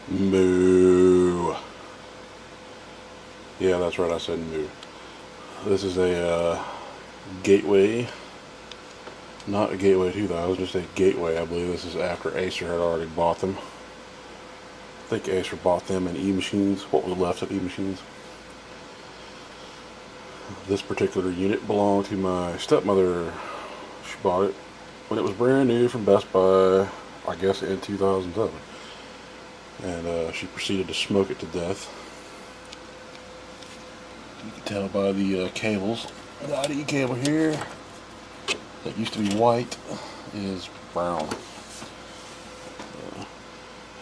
Moo. Yeah, that's right, I said moo. This is a Gateway, not a Gateway 2000, just a Gateway. I believe this is after Acer had already bought them. I think Acer bought them in E-Machines, what was left of E-Machines. This particular unit belonged to my stepmother. She bought it when it was brand new from Best Buy, I guess in 2007. And she proceeded to smoke it to death. You can tell by the cables. The ID cable here, that used to be white, is brown.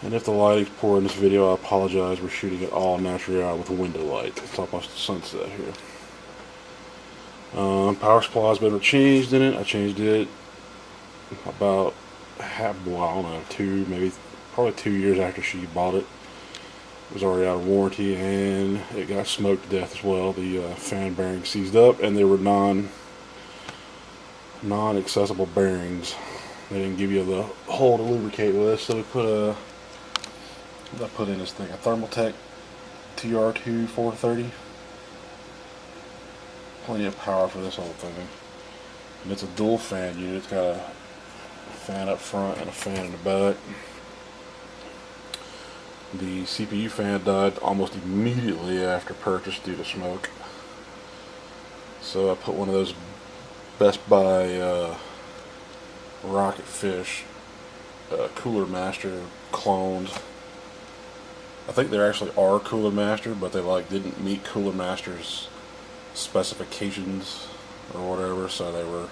And if the lighting's poor in this video, I apologize. We're shooting it all naturally with a window light. It's almost sunset here. Power supply's been changed in it. I changed it about I don't know, probably 2 years after she bought it. It was already out of warranty, and it got smoked to death as well. The fan bearings seized up, and they were non-accessible bearings. They didn't give you the hole to lubricate with, so we put in this thing, a Thermaltech TR2 430. Plenty of power for this whole thing. And it's a dual fan unit. It's got a fan up front and a fan in the back. The CPU fan died almost immediately after purchase due to smoke. So I put one of those Best Buy Rocket Fish Cooler Master clones. I think there actually are Cooler Master, but they didn't meet Cooler Master's specifications or whatever, so they were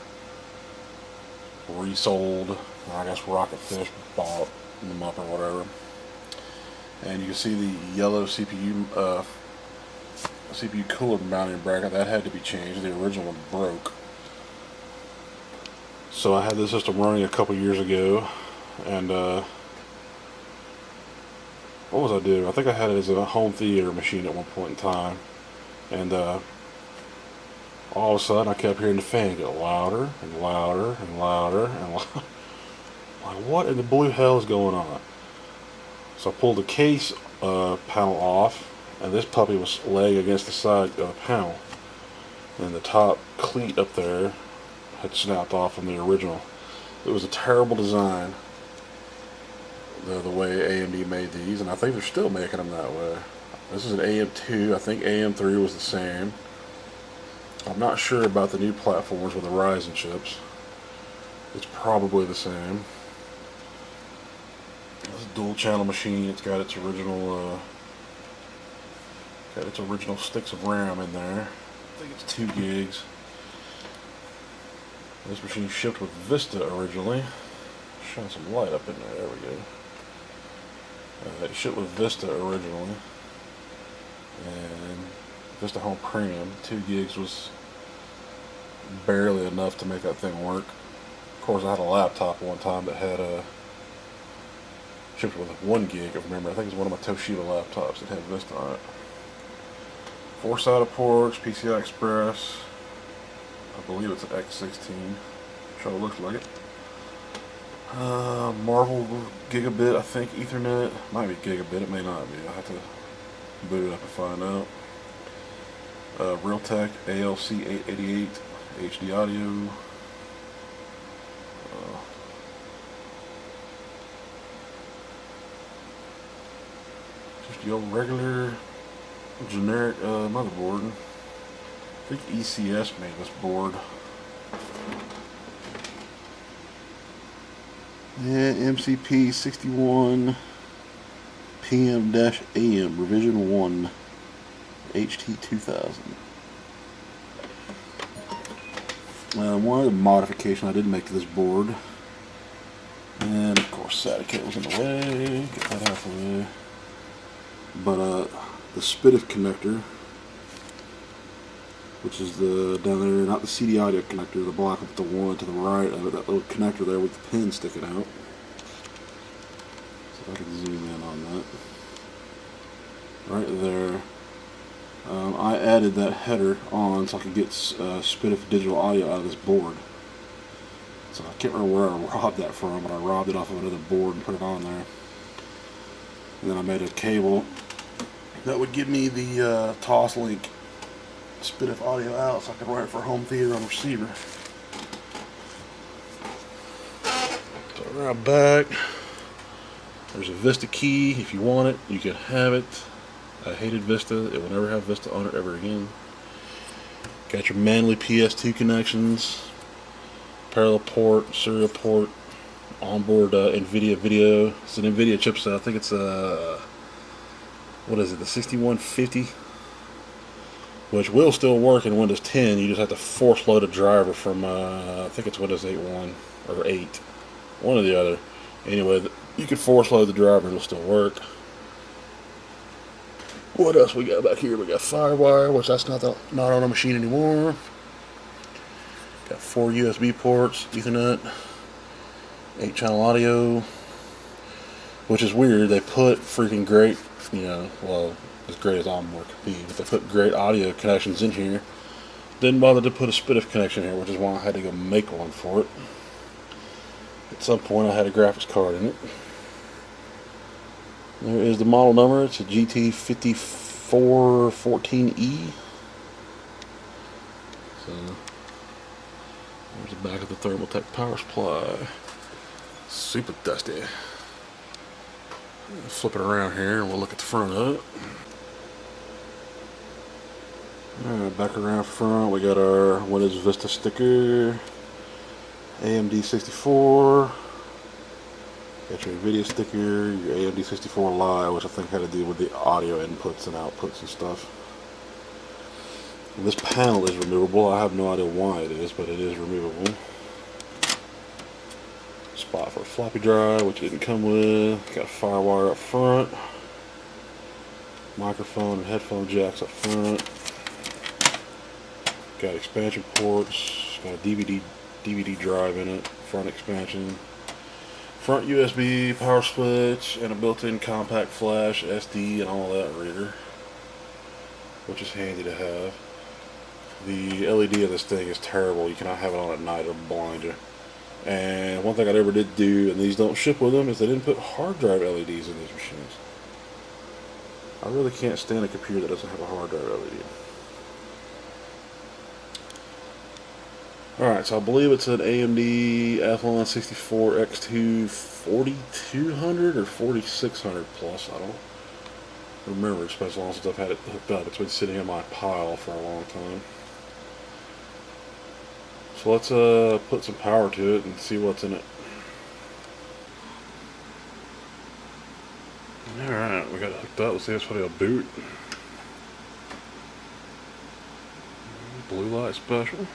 resold. I guess Rocket Fish bought them up or whatever. And you can see the yellow CPU cooler mounting bracket that had to be changed. The original one broke. So I had this system running a couple years ago, and what was I doing? I think I had it as a home theater machine at one point in time, and all of a sudden I kept hearing the fan get louder and louder and louder and louder. Like, what in the blue hell is going on? So I pulled the case panel off, and this puppy was laying against the side of the panel, and the top cleat up there had snapped off from the original. It was a terrible design, the way AMD made these, and I think they're still making them that way. This is an AM2. I think AM3 was the same. I'm not sure about the new platforms with the Ryzen chips. It's probably the same. This is a dual channel machine. It's got its original sticks of RAM in there. I think it's 2 gigs. This machine shipped with Vista originally. Shine some light up in there. There we go. It shipped with Vista originally, and Vista Home Premium. 2 gigs was barely enough to make that thing work. Of course, I had a laptop one time that had shipped with 1 gig of memory. I think it was one of my Toshiba laptops that had Vista on it. 4 SATA ports, PCI Express. I believe it's an X16. Sure looks like it. Marvel Gigabit, I think Ethernet. Might be Gigabit, it may not be. I'll have to boot it up and find out. Realtek ALC 888 HD audio. Just the old regular generic motherboard. I think ECS made this board. Yeah, MCP 61 PM-AM revision 1 HT 2000. One other modification I did make to this board, and of course SATA cable's in the way, get that out of the way, but the SPDIF connector, which is down there, not the CD audio connector, the block with the one to the right of it, that little connector there with the pin sticking out. See if I can zoom in on that. Right there. I added that header on so I could get SPDIF digital audio out of this board. So I can't remember where I robbed that from, but I robbed it off of another board and put it on there. And then I made a cable that would give me the toss link SPDIF audio out so I could run it for home theater on receiver. So right back, there's a Vista key. If you want it, you can have it. I hated Vista. It will never have Vista on it ever again. Got your manually PS2 connections, parallel port, serial port, onboard NVIDIA video. It's an NVIDIA chipset. I think it's what is it, the 6150, which will still work in Windows 10. You just have to force load a driver from I think it's Windows 8.1 or 8, one or the other. Anyway, you can force load the driver and it'll still work. What else we got back here? We got Firewire, which that's not on a machine anymore. Got 4 USB ports, Ethernet, 8-channel audio, which is weird. They put freaking great, well, as great as onboard could be, but they put great audio connections in here. Didn't bother to put a SPDIF connection here, which is why I had to go make one for it. At some point I had a graphics card in it. There is the model number. It's a GT-5414E. So there's the back of the Thermaltake power supply. Super dusty. Flip it around here and we'll look at the front of it. Alright, back around front we got our Windows Vista sticker, AMD 64. Got your NVIDIA sticker, your AMD 64 Live, which I think had to do with the audio inputs and outputs and stuff. And this panel is removable. I have no idea why it is, but it is removable. Spot for a floppy drive, which it didn't come with. Got a Firewire up front. Microphone and headphone jacks up front. Got expansion ports. Got a DVD drive in it. Front expansion. Front USB, power switch, and a built-in compact flash, SD, and all that reader, which is handy to have. The LED of this thing is terrible. You cannot have it on at night, it'll blind you. And one thing I never did do, and these don't ship with them, is they didn't put hard drive LEDs in these machines. I really can't stand a computer that doesn't have a hard drive LED. Alright, so I believe it's an AMD Athlon 64 X2 4200 or 4600 plus. I don't remember. It's been so long since I've had it hooked up. It's been sitting in my pile for a long time. So let's put some power to it and see what's in it. Alright, we got it hooked up. Let's see if it's putting a boot. Blue light special.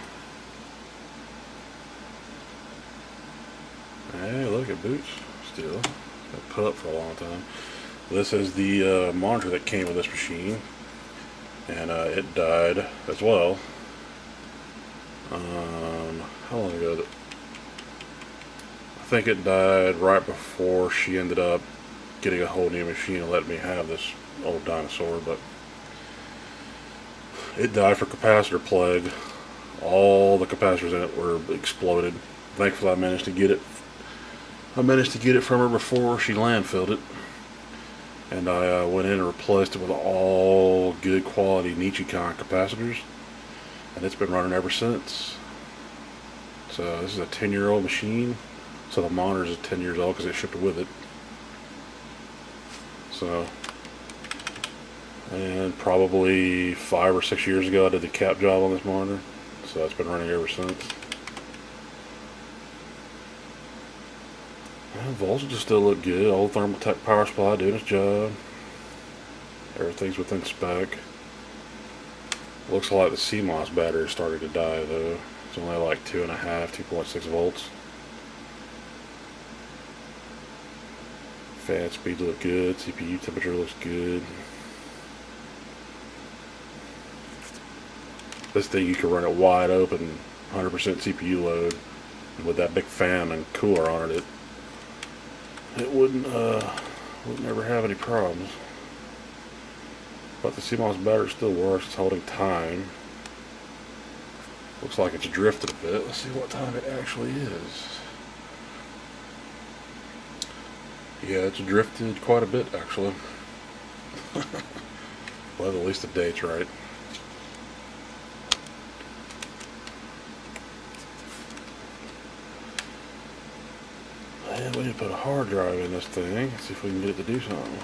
Hey, look, it boots still. Got put up for a long time. This is the monitor that came with this machine, and it died as well. How long ago? I think it died right before she ended up getting a whole new machine and letting me have this old dinosaur, but it died for capacitor plague. All the capacitors in it were exploded. Thankfully I managed to get it from her before she landfilled it, and I went in and replaced it with all good quality Nichicon capacitors, and it's been running ever since. So this is a 10-year-old machine, so the monitor is 10 years old because it shipped with it. So, and probably 5 or 6 years ago I did the cap job on this monitor, so it's been running ever since. Voltages still look good. Old Thermaltake power supply doing its job. Everything's within spec. Looks like the CMOS battery is starting to die though. It's only like 2.6 volts. Fan speed look good. CPU temperature looks good. This thing you can run it wide open, 100% CPU load, and with that big fan and cooler on it, it wouldn't ever have any problems. But the CMOS battery still works. It's holding time. Looks like it's drifted a bit. Let's see what time it actually is. Yeah, it's drifted quite a bit actually. Well, at least the date's right. And we need to put a hard drive in this thing. See if we can get it to do something.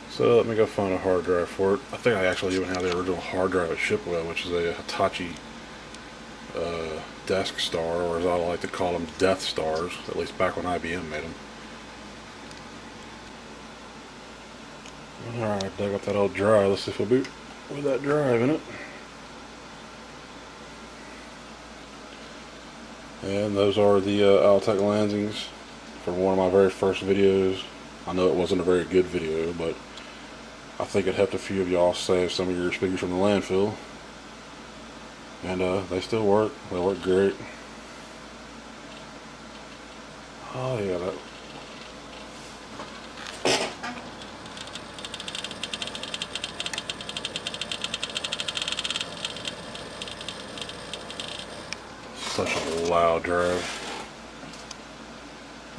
So let me go find a hard drive for it. I think I actually even have the original hard drive at Shipwell, which is a Hitachi Desk Star, or as I like to call them, Death Stars, at least back when IBM made them. Alright, dug up that old drive. Let's see if we'll boot with that drive in it. And those are the Altec Lansings from one of my very first videos. I know it wasn't a very good video, but I think it helped a few of y'all save some of your speakers from the landfill. And they still work. They work great. Oh yeah, that. Such a loud drive.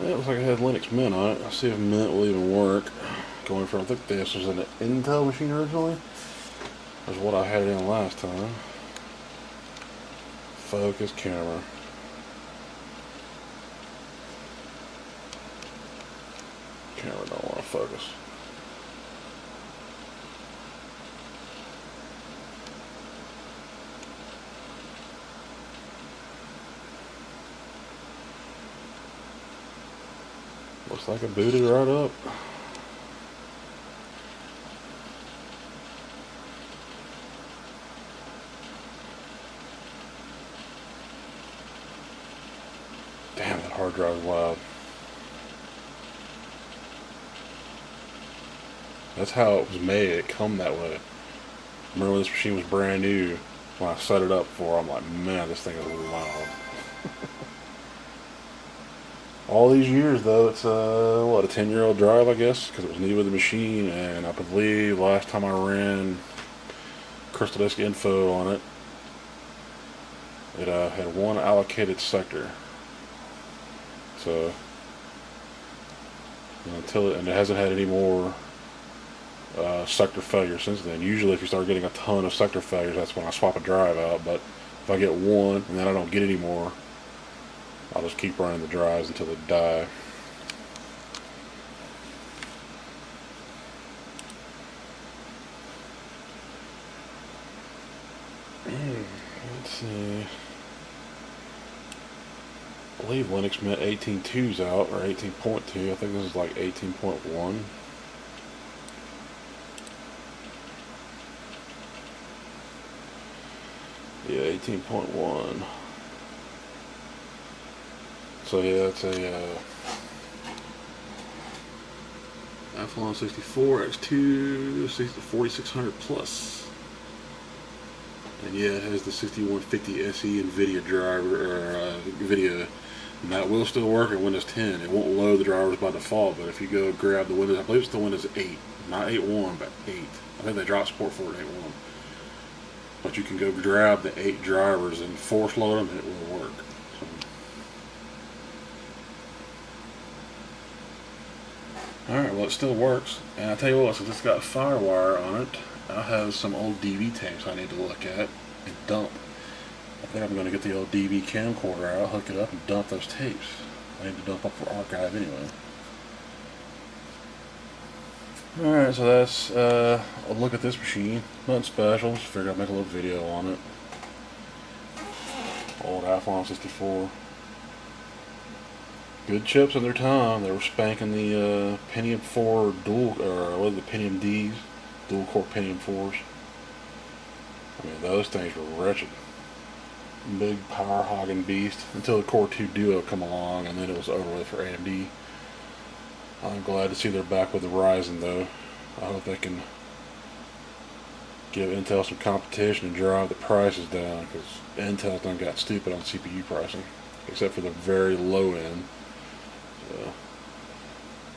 Yeah, it looks like it had Linux Mint on it. Let's see if Mint will even work. Going from, I think this was an Intel machine originally. That's what I had it in last time. Focus camera. Camera don't want to focus. Looks like it booted right up. Damn, that hard drive is loud. That's how it was made. It come that way. Remember when this machine was brand new, when I set it up for, I'm like, man, this thing is loud. All these years though, it's what, a 10-year-old drive, I guess, because it was new with the machine, and I believe last time I ran Crystal Disk info on it, it had one allocated sector. So and it hasn't had any more sector failures since then. Usually if you start getting a ton of sector failures, that's when I swap a drive out, but if I get one and then I don't get any more, I'll just keep running the drives until they die. Let's see. I believe Linux Mint 18.2's out, or 18.2. I think this is like 18.1. Yeah, 18.1. So yeah, it's a Athlon 64 X2 4600 Plus. And yeah, it has the 6150 SE NVIDIA driver, or NVIDIA, and that will still work in Windows 10. It won't load the drivers by default, but if you go grab the Windows, I believe it's the Windows 8, not 8.1, but 8. I think they dropped support for it in 8.1. But you can go grab the 8 drivers and force load them, and it will work. Alright, well it still works, and I tell you what, since it's got FireWire on it, I have some old DV tapes I need to look at and dump. I think I'm going to get the old DV camcorder out, hook it up, and dump those tapes. I need to dump up for archive anyway. Alright, so that's a look at this machine. Nothing special, just figured I'd make a little video on it. Old Athlon 64. Good chips in their time. They were spanking the Pentium 4 dual, or what are the Pentium Ds, dual core Pentium 4s. I mean, those things were wretched. Big power hogging beast until the Core 2 Duo come along, and then it was over with for AMD. I'm glad to see they're back with the Ryzen though. I hope they can give Intel some competition and drive the prices down, because Intel's done got stupid on CPU pricing, except for the very low end. So,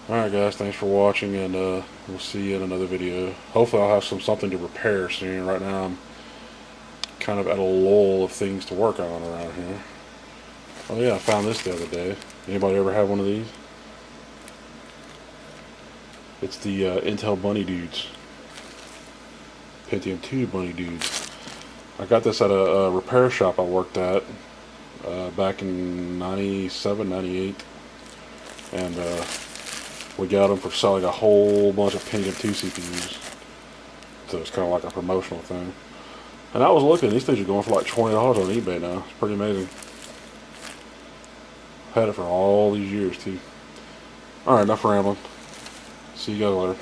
Alright guys, thanks for watching, and we'll see you in another video. Hopefully I'll have something to repair soon. Right now I'm kind of at a lull of things to work on around here. Oh yeah, I found this the other day. Anybody ever have one of these? It's the Intel Bunny Dudes. Pentium 2 Bunny Dudes. I got this at a repair shop I worked at back in 97, 98. And we got them for selling a whole bunch of Pentium 2 CPUs. So it's kind of like a promotional thing. And I was looking, these things are going for like $20 on eBay now. It's pretty amazing. I've had it for all these years too. Alright, enough rambling. See you guys later.